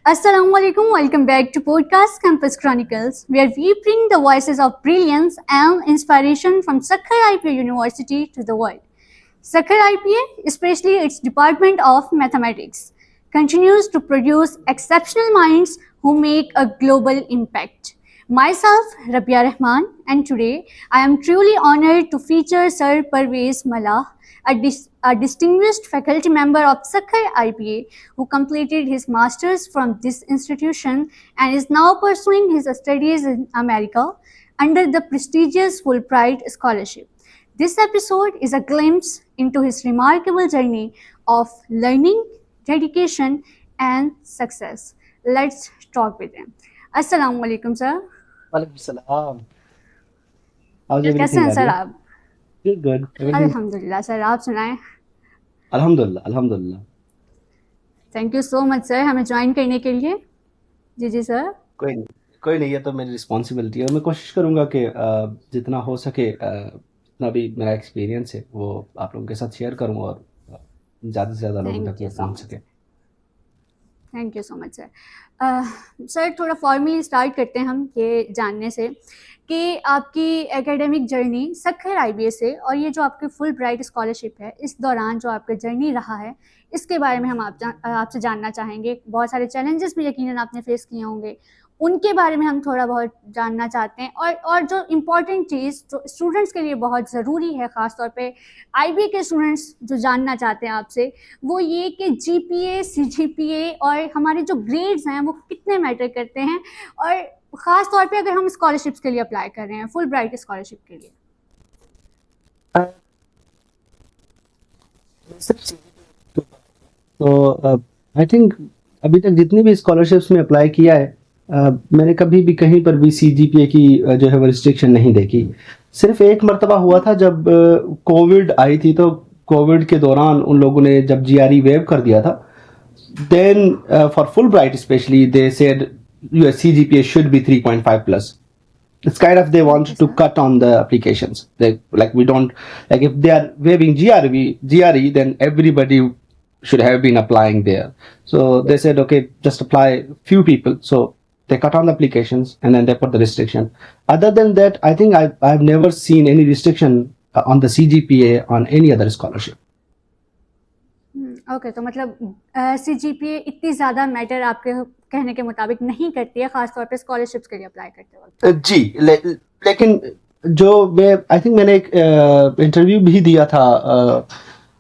Assalamualaikum. Welcome back to Podcast Campus Chronicles, where we bring the voices of brilliance and inspiration from Sakhar IPA University to the world. Sakhar IPA, especially its Department of Mathematics, continues to produce exceptional minds who make a global impact. Myself, Rabia Rahman, and today I am truly honored to feature Sir Parvez Malah, a distinguished faculty member of Sakhar IPA who completed his master's from this institution and is now pursuing his studies in America under the prestigious Fulbright Scholarship. This episode is a glimpse into his remarkable journey of learning, dedication, and success. Let's talk with him. Assalamu alaikum, sir. Walaikum salam. How's कैसे everything, हैं sir Rabia? आप? Good. Everything. अल्हम्दुलिल्लाह sir, आप सुनाएं. Alhamdulillah. Thank you so much sir हमें join करने के लिए. जी सर. कोई नहीं, ये तो मेरी रिस्पॉन्सिबिलिटी है और मैं कोशिश करूंगा कि जितना हो सके जितना भी मेरा एक्सपीरियंस है वो आप लोगों के साथ शेयर करूं और ज़्यादा से ज़्यादा लोगों थैंक तक यू वो सो पहुंच मच. सके. Thank you so much sir. Sir थोड़ा फॉर्मली स्टार्ट करते हैं हम ये जानने से कि आपकी एकेडमिक जर्नी सखर आईबीए से और ये जो आपकी फुल ब्राइट स्कॉलरशिप है इस दौरान जो आपका जर्नी रहा है इसके बारे में हम आपसे जानना चाहेंगे. बहुत सारे चैलेंजेस भी यकीनन आपने फेस किए होंगे, उनके बारे में हम थोड़ा बहुत जानना चाहते हैं. और जो इम्पोर्टेंट चीज़ जो स्टूडेंट्स के लिए बहुत ज़रूरी है, ख़ास तौर पे आईबी के स्टूडेंट्स जो जानना चाहते हैं आपसे, वो ये कि जीपीए, सीजीपीए और हमारे जो ग्रेड्स हैं वो कितने मैटर करते हैं, और ख़ास तौर पे अगर हम स्कॉलरशिप्स के लिए अप्लाई कर रहे हैं, फुल ब्राइट स्कॉलरशिप के लिए. तो आई थिंक अभी तक जितनी भी स्कॉलरशिप्स में अप्लाई किया है मैंने कभी भी कहीं पर भी CGPA की जो है वो रिस्ट्रिक्शन नहीं देखी. सिर्फ एक मर्तबा हुआ था जब कोविड आई थी, तो कोविड के दौरान उन लोगों ने जब GRE वेव कर दिया था, then for Fulbright specially they said your CGPA should be 3.5 plus. It's kind of they want to cut on the applications. We don't, like if they are waiving GRE, then everybody should have been applying there. So they said, okay, just apply few people. So they cut on the applications and then they put the restriction. Other than that, I think I've never seen any restriction on the CGPA on any other scholarship. Okay, तो मतलब CGPA इतनी ज़्यादा matter आपके कहने के मुताबिक नहीं करती है, ख़ास तौर पे स्कॉलरशिप्स के लिए अप्लाई करते वक्त. जी, लेकिन जो मैं आई थिंक मैंने एक इंटरव्यू भी दिया था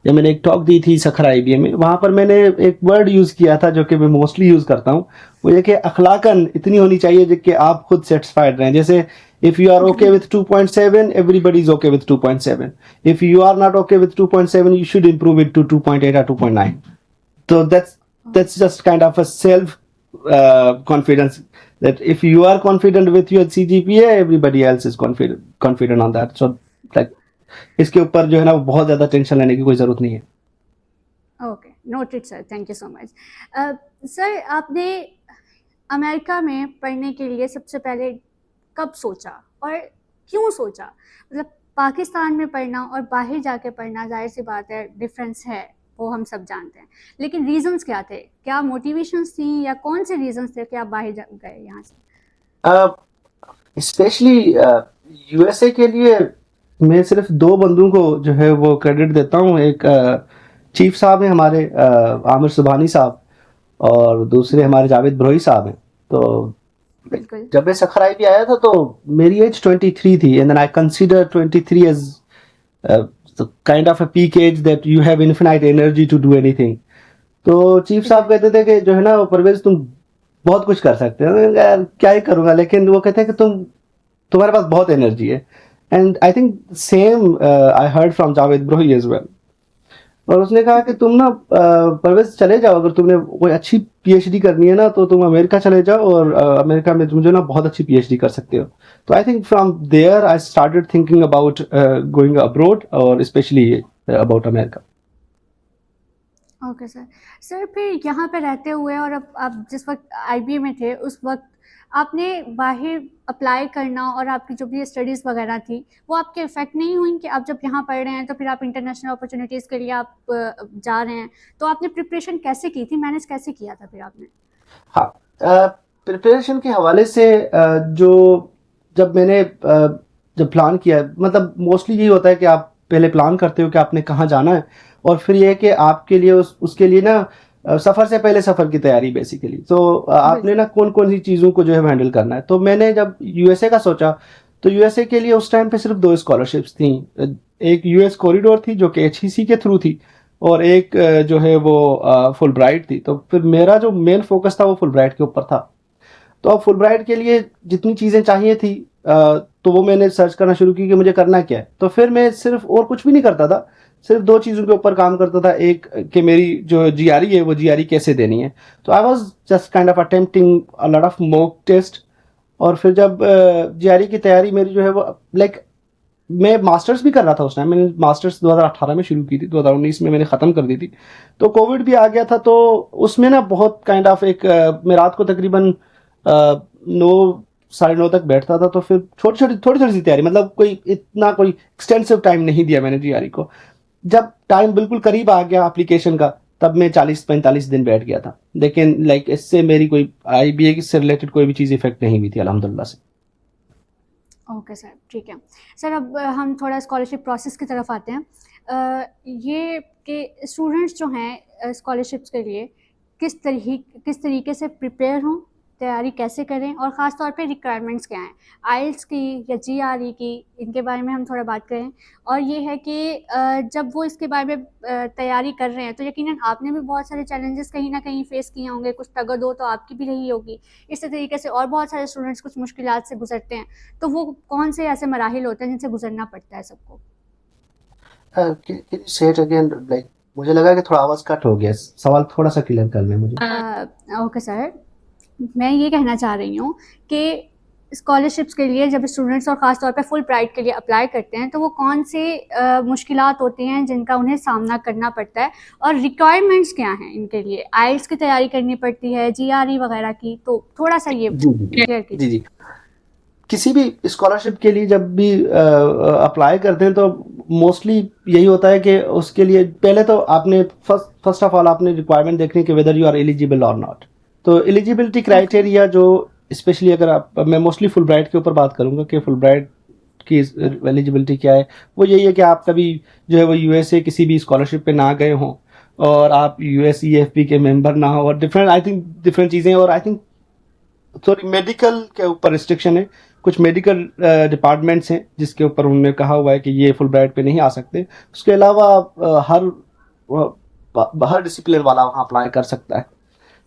या मैंने एक टॉक दी थी सखर IBA में, वहाँ पर मैंने एक वर्ड यूज़ किया था जो कि मैं मोस्टली यूज़ करता हूँ, वो ये कि अखलाकन इतनी होनी चाहिए कि आप खुद सेटिस्फाइड रहें. जैसे if you are okay with 2.7, everybody is okay with 2.7. If you are not okay with 2.7, you should improve it to 2.8 or 2.9. So that's just kind of a self confidence, that if you are confident with your CGPA, everybody else is confident on that. So like इसके ऊपर जो है ना वो बहुत ज़्यादा tension लेने की कोई ज़रूरत नहीं है. Okay, noted sir, thank you so much. Sir आपने अमेरिका में पढ़ने के लिए सबसे पहले कब सोचा और क्यों सोचा? मतलब पाकिस्तान में पढ़ना और बाहर जाके पढ़ना, जाहिर सी बात है डिफरेंस है, वो हम सब जानते हैं, लेकिन रीजंस क्या थे? क्या मोटिवेशंस थी या कौन से रीजंस थे कि आप बाहर गए यहाँ से? स्पेशली USA के लिए मैं सिर्फ 2 बंदों को जो है वो क्रेडिट देता हूँ. एक चीफ साहब हैं हमारे, आमिर सुबहानी साहब, और दूसरे हमारे जावेद ब्रोही साहब हैं. तो जब मैं सखर IBA आया था तो मेरी एज 23 थी, and then I consider 23 age kind of a peak age that you have infinite energy to do anything. तो चीफ साहब कहते थे कि जो है ना परवेज तुम बहुत कुछ कर सकते हो. यार क्या ही करूँगा, लेकिन वो कहते हैं कि तुम्हारे पास बहुत एनर्जी है. And I think same I heard from Javed Brohi as well. और उसने कहा कि तुम ना परवेज चले जाओ, अगर तुमने कोई अच्छी PhD करनी है ना तो तुम अमेरिका चले जाओ, और अमेरिका में तुम जो ना बहुत अच्छी PhD कर सकते हो. तो I think from there I started thinking about going abroad, और specially about America. Okay sir. Sir फिर यहाँ पे रहते हुए और अब आप जिस वक्त IBA में थे उस वक्त आपने बाहर अप्लाई करना और आपकी जो भी स्टडीज़ वगैरह थी वो आपके इफेक्ट नहीं हुई कि आप जब यहाँ पढ़ रहे हैं तो फिर आप इंटरनेशनल अपॉर्चुनिटीज़ के लिए आप जा रहे हैं, तो आपने प्रिपरेशन कैसे की थी, मैनेज कैसे किया था फिर आपने? हाँ, प्रिपरेशन के हवाले से जो जब मैंने जब प्लान किया, मतलब मोस्टली यही होता है कि आप पहले प्लान करते हो कि आपने कहाँ जाना है, और फिर ये है कि आपके लिए उसके लिए ना सफ़र से पहले सफ़र की तैयारी बेसिकली। तो आपने ना कौन कौन सी चीज़ों को जो है हैंडल करना है। तो मैंने जब यूएसए का सोचा, तो यूएसए के लिए उस टाइम पे सिर्फ 2 स्कॉलरशिप्स थी। एक यूएस कॉरिडोर थी जो कि एचईसी के थ्रू थी, और एक जो है वो फुल ब्राइट थी। तो फिर मेरा जो मेन फोकस था वो फुल ब्राइट के ऊपर था। तो अब फुल ब्राइट के लिए जितनी चीज़ें चाहिए थी, तो वो मैंने सर्च करना शुरू की कि मुझे करना क्या है। तो फिर मैं सिर्फ और कुछ भी नहीं करता था, सिर्फ 2 चीज़ों के ऊपर काम करता था। एक कि मेरी जो जीआरई है वो जीआरई कैसे देनी है। तो I was just kind of attempting a lot of mock test. और फिर जब जीआरई की तैयारी मेरी जो है वो लाइक, मैं मास्टर्स भी कर रहा था उस टाइम। मैंने मास्टर्स 2018 में शुरू की थी, 2019 में मैंने ख़त्म कर दी थी। तो कोविड भी आ गया था, तो उसमें ना बहुत काइंड ऑफ एक मैं रात को तकरीबन 9 साढ़े 9 तक बैठता था। तो फिर थोड़ी थोड़ी सी तैयारी, मतलब कोई इतना कोई एक्सटेंसिव टाइम नहीं दिया मैंने जीआरई को। जब टाइम बिल्कुल करीब आ गया एप्लीकेशन का, तब मैं 40-45 दिन बैठ गया था। लेकिन लाइक इससे मेरी कोई आईबीए से रिलेटेड कोई भी चीज़ इफेक्ट नहीं हुई थी अल्हम्दुलिल्लाह से। ओके सर, ठीक है। सर, अब हम थोड़ा स्कॉलरशिप प्रोसेस की तरफ आते हैं। ये कि स्टूडेंट्स जो हैं स्कॉलरशिप्स के लिए किस तरीके से प्रिपेयर हों, तैयारी कैसे करें, और ख़ास तौर पे रिक्वायरमेंट्स क्या हैं आइल्स की या जीआरई की, इनके बारे में हम थोड़ा बात करें। और ये है कि जब वो इसके बारे में तैयारी कर रहे हैं, तो यकीनन आपने भी बहुत सारे चैलेंजेस कहीं ना कहीं फेस किए होंगे, कुछ तगदो तो आपकी भी रही होगी। इसी तरीके से और बहुत सारे स्टूडेंट्स कुछ मुश्किलात से गुजरते हैं। तो वो कौन से ऐसे मराहिल होते हैं जिनसे गुजरना पड़ता है सबको? से इट अगेन, लाइक मुझे लगा कि थोड़ा आवाज़ कट हो गया। सवाल थोड़ा सा क्लियर कर लें मुझे। ओके सर, मैं ये कहना चाह रही हूँ कि स्कॉलरशिप्स के लिए जब स्टूडेंट्स और ख़ास तौर पे फुल ब्राइट के लिए अप्लाई करते हैं, तो वो कौन से मुश्किलात होती हैं जिनका उन्हें सामना करना पड़ता है, और रिक्वायरमेंट्स क्या हैं इनके लिए? आइल्स की तैयारी करनी पड़ती है, जीआरई वगैरह की? तो थोड़ा सा ये जी जी क्लियर जी कीजिए। जी। किसी भी स्कॉलरशिप के लिए जब भी अप्लाई करते हैं, तो मोस्टली यही होता है कि उसके लिए पहले तो आपने फर्स्ट ऑफ ऑल आपने रिक्वायरमेंट देखनी है कि वेदर यू आर एलिजिबल और नॉट। तो एलिजिबिलिटी ओके। क्राइटेरिया जो स्पेशली अगर आप, मैं मोस्टली फुल ब्राइट के ऊपर बात करूंगा कि फुल ब्राइट की एलिजिबिलिटी क्या है। वो यही है कि आप कभी जो है वो यूएसए किसी भी स्कॉलरशिप पे ना गए हों, और आप यूएसईएफपी के मेंबर ना हो, और डिफरेंट आई थिंक डिफरेंट चीज़ें। और आई थिंक सॉरी, मेडिकल के ऊपर रिस्ट्रिक्शन है। कुछ मेडिकल डिपार्टमेंट्स हैं जिसके ऊपर उन्होंने कहा हुआ है कि ये फुल ब्राइट पे नहीं आ सकते। उसके अलावा हर डिसिप्लिन वाला वहाँ अप्लाई कर सकता है।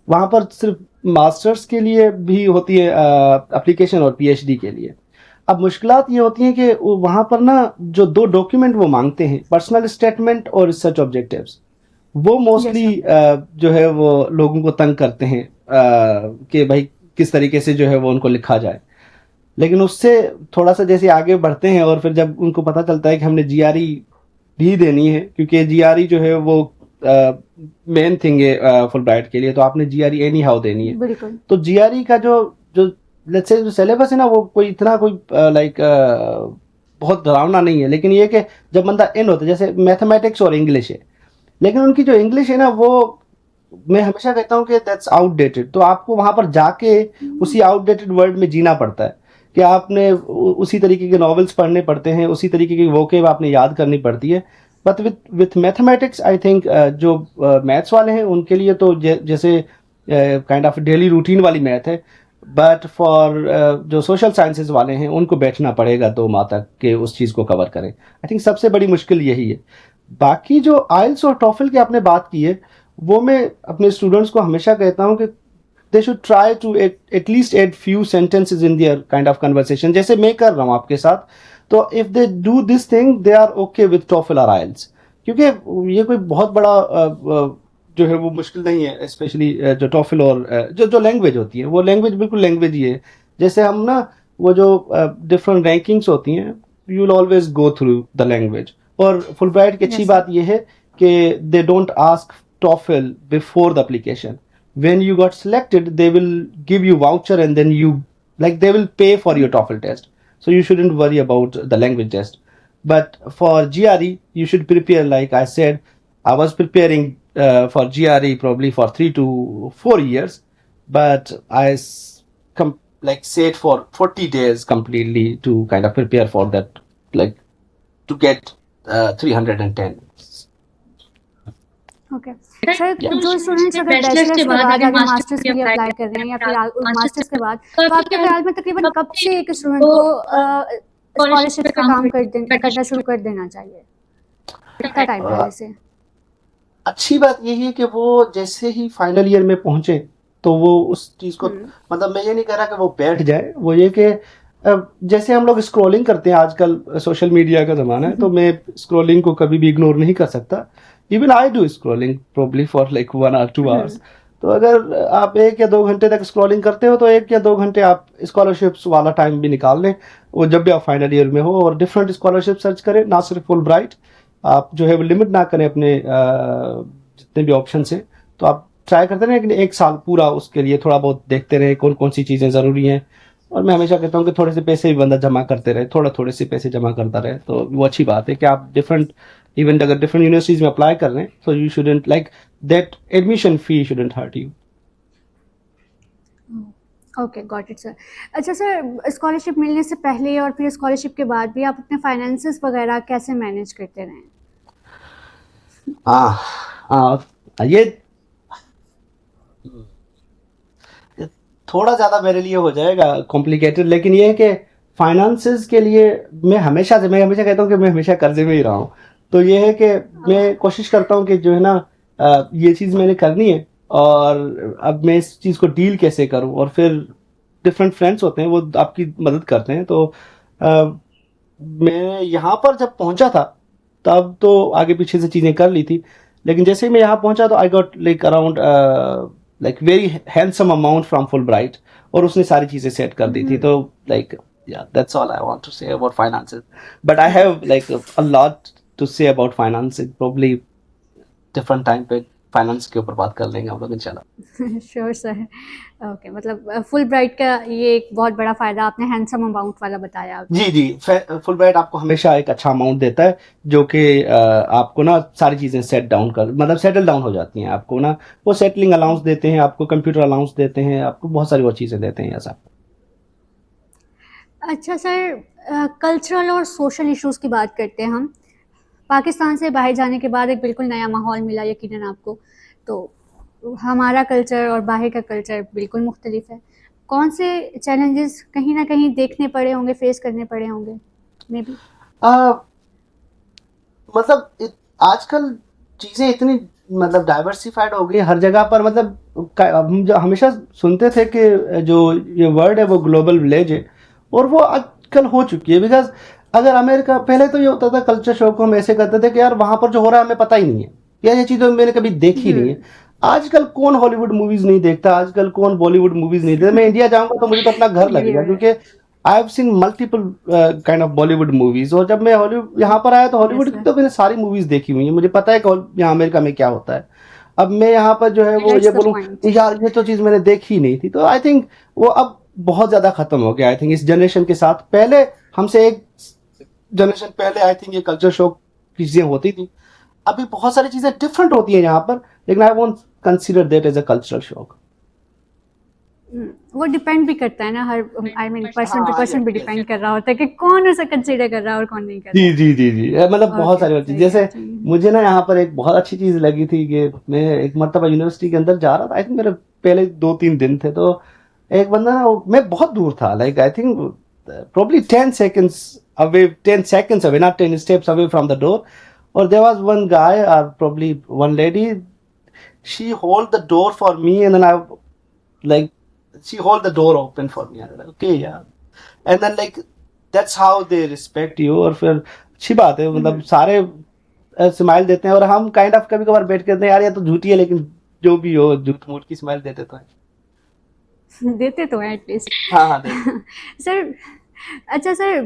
वहाँ पर सिर्फ मास्टर्स के लिए भी होती है एप्लीकेशन, और पीएचडी के लिए। अब मुश्किलात ये होती हैं कि वहाँ पर ना जो 2 डॉक्यूमेंट वो मांगते हैं, पर्सनल स्टेटमेंट और रिसर्च ऑब्जेक्टिव्स, वो यस मोस्टली सर। जो है वो लोगों को तंग करते हैं कि भाई किस तरीके से जो है वो उनको लिखा जाए। लेकिन उससे थोड़ा सा जैसे आगे बढ़ते हैं, और फिर जब उनको पता चलता है कि हमने जीआरई भी देनी है, क्योंकि जीआरई जो है वो मेन थिंग है फुल ब्राइट के लिए, तो आपने जीआरई एनी हाउ देनी है। बिल्कुल। तो जीआरई का जो जो लेट्स से जो सिलेबस है ना, वो कोई इतना कोई लाइक बहुत डरावना नहीं है। लेकिन ये कि जब बंदा इन होता है, जैसे मैथमेटिक्स और इंग्लिश है, लेकिन उनकी जो इंग्लिश है ना, वो मैं हमेशा कहता हूँ कि दैट्स आउटडेटेड। तो आपको वहां पर जाके उसी आउटडेटेड वर्ल्ड में जीना पड़ता है कि आपने उसी तरीके के नॉवेल्स पढ़ने पड़ते हैं, उसी तरीके की वोकेब आपने याद करनी पड़ती है। But with mathematics I think जो मैथ्स वाले हैं उनके लिए तो जैसे काइंड ऑफ डेली रूटीन वाली मैथ है। बट फॉर जो सोशल साइंसेज वाले हैं, उनको बैठना पड़ेगा 2 माह तक कि उस चीज़ को कवर करें। आई थिंक सबसे बड़ी मुश्किल यही है। बाकी जो आइल्स और टॉफल की आपने बात की है, वो मैं अपने स्टूडेंट्स को हमेशा कहता हूँ कि they should try to at least add few sentences in their kind of conversation, जैसे मैं कर रहा हूँ आपके साथ। तो if they do this thing, they are okay with TOEFL और आइल्स, क्योंकि ये कोई बहुत बड़ा जो है वो मुश्किल नहीं है। स्पेशली जो टॉफल और जो लैंग्वेज होती है, वो लैंग्वेज बिल्कुल लैंग्वेज ही है। जैसे हम ना वो जो डिफरेंट रैंकिंग्स होती हैं, you will always go through the language. और फुल ब्राइट की अच्छी यस बात यह है कि they don't ask TOEFL before the application. When you got selected, they will give you voucher, and then they will pay for your TOEFL test. So you shouldn't worry about the language test. But for GRE, you should prepare. Like I said, I was preparing for GRE probably for 3 to 4 years. but like stayed for 40 days completely to kind of prepare for that, like to get 310. Okay sir, Yeah. जो students अगर bachelors के बाद आगे masters के लिए apply कर रहे हैं या फिर मास्टर्स के बाद, तो आपके ख्याल में तकरीबन कब से एक स्टूडेंट को स्कॉलरशिप पे काम करना शुरू कर देना चाहिए? कितना टाइम पहले से? अच्छी बात यही है कि वो जैसे ही फाइनल ईयर में पहुंचे तो वो उस चीज को, मतलब मैं ये नहीं कह रहा कि वो बैठ जाए, वो ये कि जैसे हम लोग स्क्रॉलिंग करते हैं आजकल, सोशल मीडिया का जमाना है, तो मैं स्क्रॉलिंग को कभी भी इग्नोर नहीं कर सकता। Even I do scrolling probably for like 1 or 2 hours। तो अगर आप 1 या 2 घंटे तक स्क्रॉलिंग करते हो तो 1 या 2 घंटे आप स्कॉलरशिप्स वाला टाइम भी निकाल लें, वो जब भी आप फाइनल ईयर में हो, और डिफरेंट स्कॉलरशिप सर्च करें, ना सिर्फ फुल ब्राइट। आप जो है वो लिमिट ना करें अपने जितने भी ऑप्शन है, तो आप ट्राई करते रहें कि 1 साल पूरा उसके लिए थोड़ा बहुत देखते रहे कौन कौन सी चीज़ें ज़रूरी हैं। और मैं हमेशा कहता हूँ कि थोड़े से पैसे भी बंदा जमा करते रहे, थोड़े से पैसे जमा करता रहे, तो वो अच्छी बात है कि आप डिफरेंट, इवन अगर डिफरेंट यूनिवर्सिटीज़ में अप्लाई कर रहे हैं, तो you shouldn't like that admission fee shouldn't hurt you. Okay, got it sir. अच्छा सर, स्कॉलरशिप मिलने से पहले और फिर स्कॉलरशिप के बाद भी आप अपने फाइनेंसेस वगैरह कैसे मैनेज करते रहे? ये थोड़ा ज़्यादा मेरे लिए हो जाएगा कॉम्प्लिकेटेड, लेकिन ये है कि फाइनेंसेस के लिए मैं हमेशा कहता हूँ कि मैं हमेशा कर्जे में ही रहा हूँ। तो ये है कि मैं कोशिश करता हूँ कि जो है ना, ये चीज़ मैंने करनी है, और अब मैं इस चीज़ को डील कैसे करूँ, और फिर डिफरेंट फ्रेंड्स होते हैं वो आपकी मदद करते हैं। तो मैं यहाँ पर जब पहुँचा था तब तो आगे पीछे से चीज़ें कर ली थी, लेकिन जैसे ही मैं यहाँ पहुँचा तो I got like around like very handsome amount from Fulbright, और उसने सारी चीज़ें सेट कर दी थी। तो like yeah, that's all I want to say about finances, but I have like a lot to say about finances, probably different time पे finance के ऊपर बात कर लेंगे हम लोग इंशाल्लाह। Sure sir. ओके, मतलब फुल ब्राइट का ये एक बहुत बड़ा फ़ायदा आपने हैंडसम अमाउंट वाला बताया। जी फुल ब्राइट आपको हमेशा एक अच्छा अमाउंट देता है, जो कि आपको ना सारी चीज़ें मतलब सेटल डाउन हो जाती हैं। आपको ना वो सेटलिंग अलाउंस देते हैं, आपको कंप्यूटर अलाउंस देते हैं, आपको बहुत सारी और चीज़ें देते हैं ऐसा। अच्छा सर, कल्चरल और सोशल इश्यूज़ की बात करते हैं हम। पाकिस्तान से बाहर जाने के बाद एक बिल्कुल नया माहौल मिला यकीनन आपको, तो हमारा कल्चर और बाहर का कल्चर बिल्कुल मुख्तलिफ है। कौन से चैलेंजेस कहीं ना कहीं देखने पड़े होंगे, फेस करने पड़े होंगे मे बी? मतलब आजकल चीज़ें इतनी मतलब डाइवर्सिफाइड हो गई हर जगह पर। मतलब हम जो हमेशा सुनते थे कि जो ये वर्ड है वो ग्लोबल विलेज है, और वो आजकल हो चुकी है। बिकॉज अगर अमेरिका, पहले तो ये होता था कल्चर शो को हम ऐसे करते थे कि यार वहाँ पर जो हो रहा है हमें पता ही नहीं है, या ये चीज़ें मैंने कभी देखी नहीं है। आजकल कौन हॉलीवुड मूवीज़ नहीं देखता, आजकल कौन बॉलीवुड मूवीज़ नहीं देखता। मैं इंडिया जाऊँगा तो मुझे तो अपना घर लगेगा, क्योंकि I have seen multiple kind of Bollywood movies. और जब मैं हॉलीवुड यहाँ पर आया तो हॉलीवुड की तो मैंने सारी मूवीज देखी हुई है, मुझे पता है कि यहाँ अमेरिका में क्या होता है। अब मैं यहाँ पर जो है वो ये बोलूँ यार ये तो चीज़ मैंने देखी ही नहीं थी, तो आई थिंक वो अब बहुत ज़्यादा खत्म हो गया। आई थिंक इस जनरेशन के साथ, पहले हमसे एक जनरेशन पहले आई थिंक ये कल्चर शॉक की चीज़ें होती थी। अभी बहुत सारी चीज़ें डिफरेंट होती हैं यहाँ पर, लेकिन I won't consider that as a cultural shock. वो डिपेंड भी करता है ना, हर I mean person to person भी डिपेंड कर रहा होता है कि कौन उसे कंसीडर कर रहा है और कौन नहीं कर रहा। जी मतलब बहुत सारी चीज़। जैसे मुझे ना यहाँ पर एक बहुत अच्छी चीज़ लगी थी कि मैं एक मरतबा यूनिवर्सिटी के अंदर जा रहा था, आई थिंक मेरे पहले 2-3 दिन थे, तो एक बंदा ना, मैं बहुत दूर था, like I think probably 10 seconds away, 10 seconds away, not 10 steps away from the door. Or there was one guy or probably one lady, she hold the door for me, and then I like she hold the door open for me. I was like, okay, yeah. And then like that's how they respect you. और फिर अच्छी बात है, मतलब सारे smile देते हैं, और हम काइंड ऑफ कभी कभार बैठ करते हैं यार ये तो झूठी है, लेकिन जो भी हो झूठ मूठ की स्माइल देते तो हैं एटलीस्ट। हाँ सर, अच्छा सर,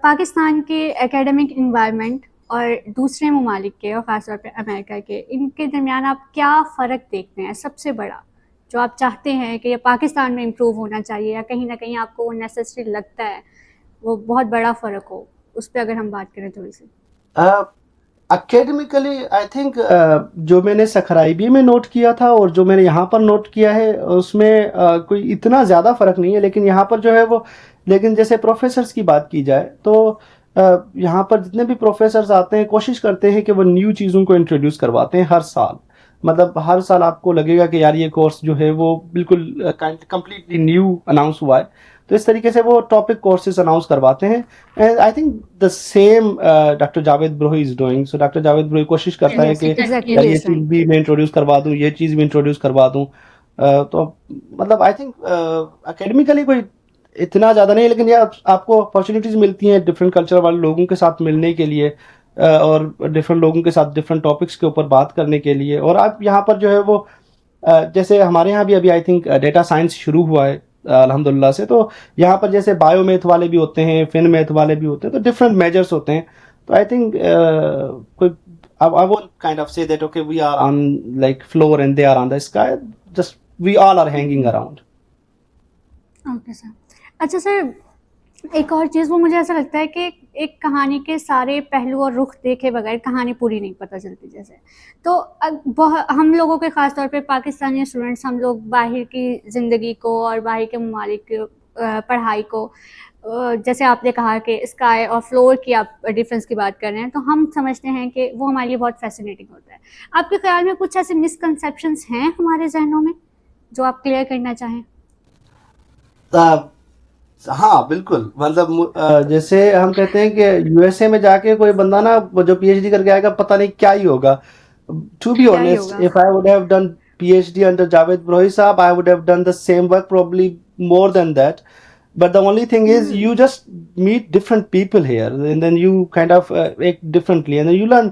पाकिस्तान के एकेडमिक इन्वायरमेंट और दूसरे ममालिक के, और ख़ासतौर पे अमेरिका के, इनके दरमियान आप क्या फ़र्क देखते हैं सबसे बड़ा, जो आप चाहते हैं कि ये पाकिस्तान में इम्प्रूव होना चाहिए, या कहीं ना कहीं आपको वो नेसेसरी लगता है वो बहुत बड़ा फ़र्क हो, उस पर अगर हम बात करें थोड़ी सी? एकेडमिकली आई थिंक जो मैंने सखराइबी में नोट किया था और जो मैंने यहाँ पर नोट किया है उसमें कोई इतना ज़्यादा फ़र्क नहीं है, लेकिन यहाँ पर जो है वो, लेकिन जैसे प्रोफेसर्स की बात की जाए तो यहाँ पर जितने भी प्रोफेसर्स आते हैं कोशिश करते हैं कि वो न्यू चीज़ों को इंट्रोड्यूस करवाते हैं हर साल। मतलब हर साल आपको लगेगा कि यार ये कोर्स जो है वो बिल्कुल कंप्लीटली न्यू अनाउंस हुआ है, तो इस तरीके से वो टॉपिक कोर्सेज अनाउंस करवाते हैं। And I think the same doctor Javed Brohi is doing. So doctor Javed Brohi कोशिश करता है Yes, कि exactly. यार ये चीज़ भी मैं इंट्रोड्यूस करवा दूँ, ये चीज़ भी इंट्रोड्यूस करवा दूँ। तो मतलब आई थिंक एकेडमिकली कोई इतना ज़्यादा नहीं, लेकिन यार आपको अपॉर्चुनिटीज़ मिलती हैं डिफरेंट कल्चर वाले लोगों के साथ मिलने के लिए, और डिफरेंट लोगों के साथ डिफरेंट टॉपिक्स के ऊपर बात करने के लिए। और आप यहाँ पर जो है वो जैसे हमारे यहाँ भी अभी आई थिंक डेटा साइंस शुरू हुआ है अल्हम्दुलिल्लाह से, तो यहाँ पर जैसे बायो मैथ वाले भी होते हैं, फिन मैथ वाले भी होते हैं, तो डिफरेंट मेजर्स होते हैं। तो आई थिंक कोई I won't kind of say that okay we are on like floor and they are on the sky, just we all are hanging around. Okay sir. अच्छा सर, एक और चीज़, वो मुझे ऐसा लगता है कि एक कहानी के सारे पहलू और रुख देखे बगैर कहानी पूरी नहीं पता चलती। जैसे तो हम लोगों के ख़ास तौर पे पाकिस्तानी स्टूडेंट्स, हम लोग बाहर की ज़िंदगी को और बाहर के ममालिक की पढ़ाई को, जैसे आपने कहा कि स्काई और फ्लोर की आप डिफरेंस की बात कर रहे हैं, तो हम समझते हैं कि वो हमारे लिए बहुत फैसिनेटिंग होता है। आपके ख्याल में कुछ ऐसे मिसकंसेप्शंस हैं हमारे जहनों में जो आप क्लियर करना चाहें? हाँ बिल्कुल, मतलब जैसे हम कहते हैं कि यूएसए में जाके कोई बंदा ना वो जो पीएचडी करके आएगा पता नहीं क्या ही होगा। टू बी क्या ही ऑनेस्ट, होगा। If I would have done PhD under Javed Brohi Saab, I would have done the same work, probably more than that. But the only thing is, you just meet different people here, and then you kind of act differently, and then you learn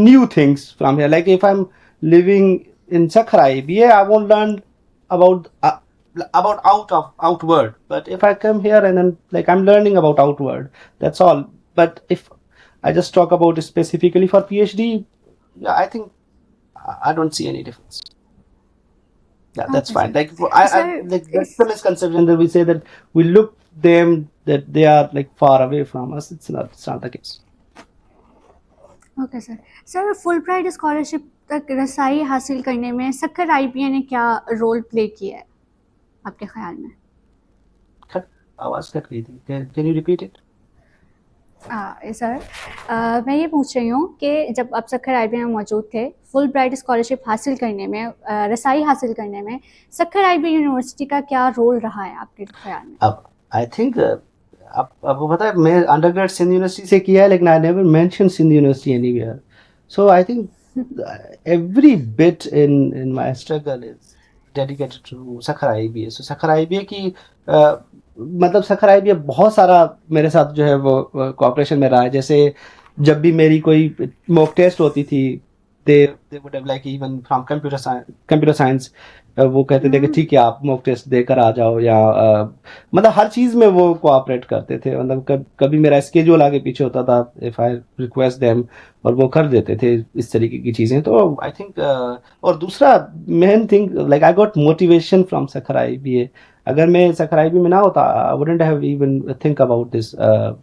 new things from here. Like if I'm living in Sakhrai, yeah, I won't learn about outward. But if I come here and then like I'm learning about outward, that's all. But if I just talk about specifically for PhD, yeah, I think I don't see any difference. Yeah, that's okay fine. Sir. Like sir like that's इस the misconception that we say that we look them that they are like far away from us. It's not the case. Okay sir. Sir, full bright scholarship तक रसाई हासिल करने में सक्कर IPA ने क्या role play किया है आपके ख्याल में? Cut. आवाज कट गई थी। Can you repeat it? Sir, मैं ये पूछ रही हूँ कि जब आप सक्कर आईपीए में मौजूद थे, फुल ब्राइट स्कॉलरशिप हासिल करने में, रसाई हासिल करने में सक्कर आईपीए यूनिवर्सिटी का क्या रोल रहा है आपके ख्याल में? अब आई थिंक आपको पता है मैं अंडरग्रेड सिंध यूनिवर्सिटी से किया है, लेकिन I never mention Sindh university anywhere. So I think every bit in my struggle is dedicated to Sukkur IBA। So Sukkur IBA की मतलब सखर IBA बहुत सारा मेरे साथ जो है वो कोऑपरेशन में रहा है। जैसे जब भी मेरी कोई मॉक टेस्ट होती थी, they would have like even from computer science वो कहते थे कि ठीक है आप मॉक टेस्ट देकर आ जाओ, या मतलब हर चीज़ में वो कोऑपरेट करते थे। मतलब कभी मेरा स्केड्यूल आगे पीछे होता था, इफ आई रिक्वेस्ट देम, और वो कर देते थे इस तरीके की चीज़ें। तो आई थिंक और दूसरा main thing like I got motivation from Sukkur IBA। अगर मैं सखर IBA में ना होता, I wouldn't have even think about this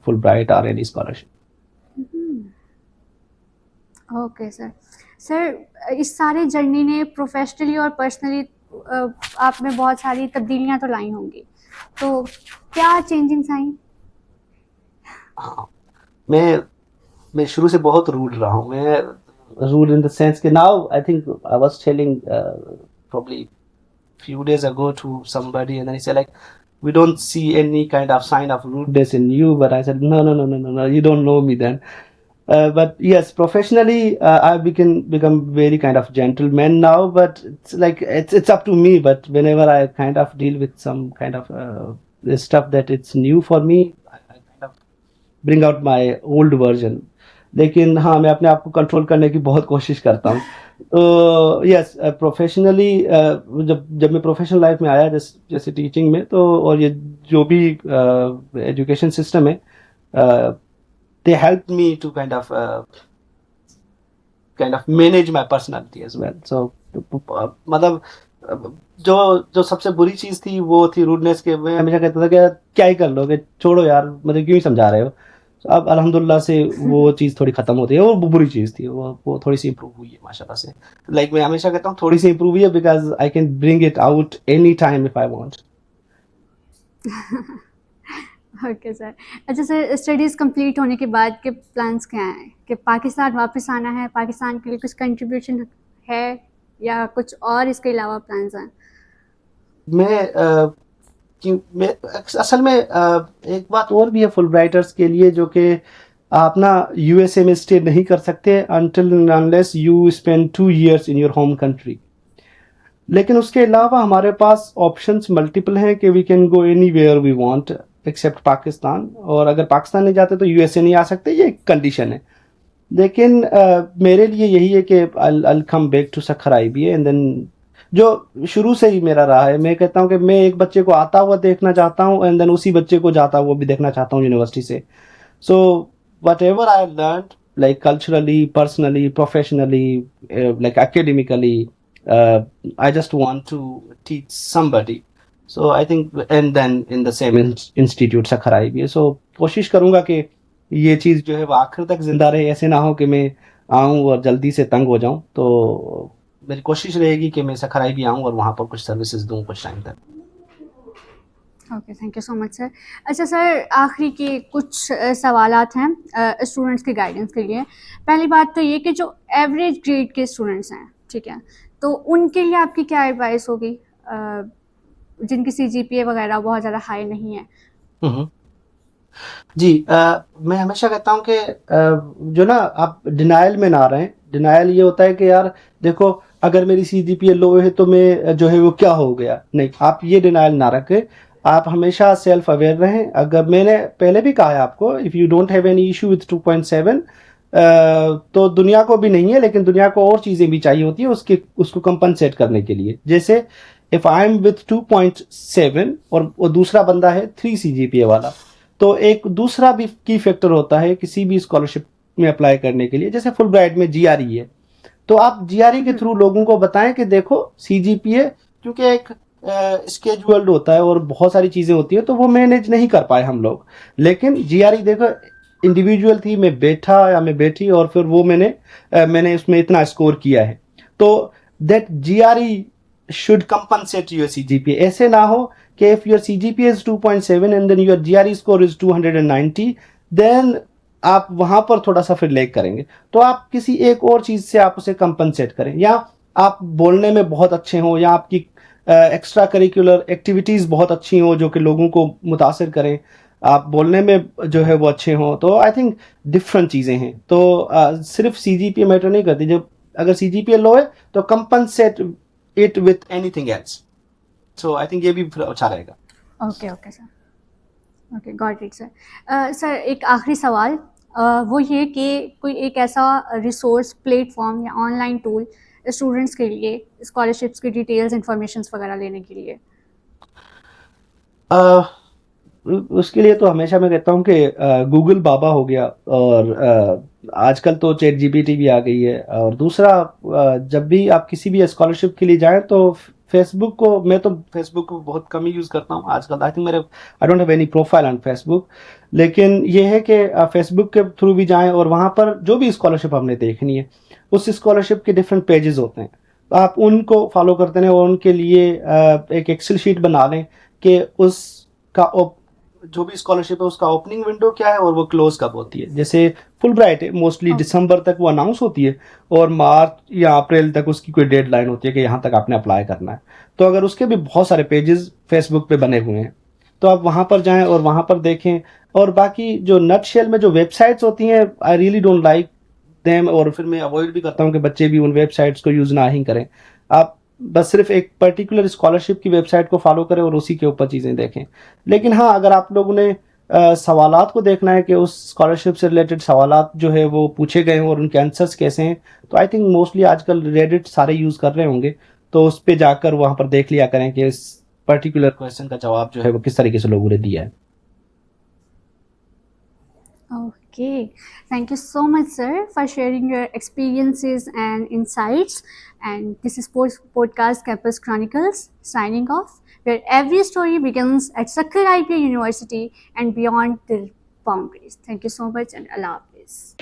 Fulbright और any scholarship. Okay sir. Sir, इस सारे जर्नी ने प्रोफेशनली और पर्सनली आप में बहुत सारी तब्दीलियां तो लाई होंगी, तो क्या चेंजिंग्स आई? हाँ, मैं शुरू से बहुत रूड रहा हूँ। मैं रूड इन द सेंस कि now I think I was telling probably few days ago to somebody, and then he said like, we don't see any kind of sign of rudeness in you. But I said no, you don't know me then. But yes, professionally I've become very kind of gentleman now, but it's like it's up to me. But whenever I kind of deal with some kind of stuff that it's new for me, I kind of bring out my old version. लेकिन हाँ, मैं अपने आप को control करने की बहुत कोशिश करता हूँ। तो यस, प्रोफेशनली जब मैं प्रोफेशनल लाइफ में आया, जैसे टीचिंग में, तो और ये जो भी एजुकेशन सिस्टम है, they helped me to kind of manage my personality as well. So मतलब जो सबसे बुरी चीज़ थी वो थी रूडनेस के। मैं हमेशा कहता था कि क्या ही कर लोगे, छोड़ो यार, मतलब क्यों ही समझा रहे हो। अब अल्हम्दुलिल्लाह से वो चीज़ थोड़ी ख़त्म होती है, वो बुरी चीज़ थी, वो थोड़ी सी इम्प्रूव हुई है माशाल्लाह से। लाइक मैं हमेशा कहता हूँ थोड़ी सी इम्प्रूव हुई है, because I can bring it out any time if I want. Okay sir. अच्छा सर, स्टडीज़ कंप्लीट होने के बाद के प्लान्स क्या हैं? कि पाकिस्तान वापस आना है, पाकिस्तान के लिए कुछ कंट्रीब्यूशन है, या कुछ और इसके अलावा प्लान्स हैं? मैं मैं असल में एक बात और भी है फुल ब्राइटर्स के लिए, जो कि आप ना यूएसए में स्टे नहीं कर सकते until unless you spend 2 years in your home country. लेकिन उसके अलावा हमारे पास ऑप्शंस मल्टीपल हैं कि we can go anywhere we want except Pakistan, और अगर पाकिस्तान नहीं जाते तो यूएसए नहीं आ सकते, ये एक कंडीशन है। लेकिन मेरे लिए यही है कि I come back to Sukkur IBA, and then जो शुरू से ही मेरा रहा है, मैं कहता हूँ कि मैं एक बच्चे को आता हुआ देखना चाहता हूँ, एंड देन उसी बच्चे को जाता हुआ भी देखना चाहता हूँ यूनिवर्सिटी से। So what ever I learn, like culturally, personally, professionally, like academically, I just want to teach somebody. So I think, and then in the same institute Sakhar IBA. So कोशिश करूँगा कि ये चीज़ जो है वो आखिर तक जिंदा रहे, ऐसे ना हो कि मैं आऊँ और जल्दी से तंग हो जाऊँ। तो मेरी कोशिश रहेगी कि मैं सखर IBA आऊँ और वहाँ पर कुछ सर्विसेज दूँ कुछ टाइम तक। Okay, thank you so much sir. अच्छा सर, आखिरी के कुछ सवालात हैं स्टूडेंट्स के गाइडेंस के लिए। पहली बात तो ये कि जो एवरेज ग्रेड के स्टूडेंट्स हैं, ठीक है, तो उनके लिए आपकी क्या एडवाइस होगी, जिनकी सीजीपीए वगैरह बहुत ज़्यादा हाई नहीं है? हम्म। जी, मैं हमेशा कहता हूँ कि जो ना आप डिनाइल में ना रहें। डिनाइल ये होता है कि यार देखो, अगर मेरी सीजीपीए लो है तो मैं जो है वो क्या हो गया, नहीं, आप ये डिनाइल ना रखें। आप हमेशा सेल्फ अवेयर रहें। अगर मैंने पहले भी कहा है आपको, if you don't have any issue with 2.7, तो दुनिया को भी नहीं है, लेकिन दुनिया को और चीज़ें भी चाहिए होती है उसको कंपनसेट करने के लिए। जैसे इफ़ आई एम विथ 2.7 और दूसरा बंदा है 3 सीजीपीए वाला, तो एक दूसरा भी की फैक्टर होता है किसी भी स्कॉलरशिप में अप्लाई करने के लिए। जैसे फुल ब्राइट में जीआरई है, तो आप जीआरई के थ्रू लोगों को बताएं कि देखो सीजीपीए, क्योंकि एक स्केड्यूल्ड होता है और बहुत सारी चीज़ें होती है, तो वो मैनेज नहीं कर पाए हम लोग। लेकिन जीआरई देखो इंडिविजुअल थी, मैं बैठा या मैं बैठी और फिर वो मैंने उसमें इतना स्कोर किया है, तो that GRE should compensate your CGPA. ऐसे ना हो कि if your CGPA is 2.7 and then your GRE score is 290, then आप वहां पर थोड़ा सा फिर लैग करेंगे। तो आप किसी एक और चीज से आप उसे कंपनसेट करें, या आप बोलने में बहुत अच्छे हो, या आपकी एक्स्ट्रा करिकुलर एक्टिविटीज बहुत अच्छी हो जो कि लोगों को मुतासिर करें, आप बोलने में जो है वो अच्छे हों, तो आई थिंक डिफरेंट चीज़ें हैं। तो सिर्फ सीजीपीए मैटर नहीं करती। जब अगर सीजीपीए लो है तो compensate it with anything else. So I think ये भी फिर अच्छा रहेगा। Okay okay sir, okay got it sir. Sir एक आखिरी सवाल, वो ये कि कोई एक ऐसा रिसोर्स प्लेटफॉर्म या ऑनलाइन टूल स्टूडेंट्स के लिए स्कॉलरशिप्स की डिटेल्स इंफॉर्मेशंस वगैरह लेने के लिए? उसके लिए तो हमेशा मैं कहता हूँ कि गूगल बाबा हो गया, और आजकल तो चैट जीपीटी भी आ गई है। और दूसरा, जब भी आप किसी भी स्कॉलरशिप के लिए जाएं तो फेसबुक को, मैं तो फेसबुक को बहुत कम ही यूज़ करता हूँ आजकल। I think I don't have any profile on Facebook. लेकिन ये है कि फेसबुक के थ्रू भी जाएं और वहाँ पर जो भी स्कॉलरशिप हमने देखनी है, उस स्कॉलरशिप के डिफरेंट पेजेस होते हैं, तो आप उनको फॉलो करते हैं और उनके लिए एक एक्सेल शीट बना लें कि उसका जो भी स्कॉलरशिप है उसका ओपनिंग विंडो क्या है और वो क्लोज कब होती है। जैसे फुल ब्राइट है, मोस्टली दिसंबर तक वो अनाउंस होती है, और मार्च या अप्रैल तक उसकी कोई डेडलाइन होती है कि यहाँ तक आपने अप्लाई करना है। तो अगर उसके भी बहुत सारे पेजेस फेसबुक पे बने हुए हैं, तो आप वहाँ पर जाएं और वहाँ पर देखें। और बाकी जो नट शेल में जो वेबसाइट्स होती हैं, I really don't like them, और फिर मैं अवॉइड भी करता हूँ कि बच्चे भी उन वेबसाइट्स को यूज़ ना ही करें। आप बस सिर्फ एक पर्टिकुलर स्कॉलरशिप की वेबसाइट को फॉलो करें और उसी के ऊपर चीज़ें देखें। लेकिन हाँ, अगर आप लोगों ने सवालात को देखना है कि उस स्कॉलरशिप से रिलेटेड सवालात जो है वो पूछे गए हैं और उनके आंसर्स कैसे हैं, तो आई थिंक मोस्टली आजकल रेडिट सारे यूज़ कर रहे होंगे, तो उस पर जाकर वहाँ पर देख लिया करें कि इस पर्टिकुलर क्वेश्चन का जवाब जो है वो किस तरीके से लोगों ने दिया है। Okay, thank you so much, sir, for sharing your experiences and insights. And this is Podcast Campus Chronicles signing off, where every story begins at Sakhar IPA University and beyond the boundaries. Thank you so much and Allah Hafiz.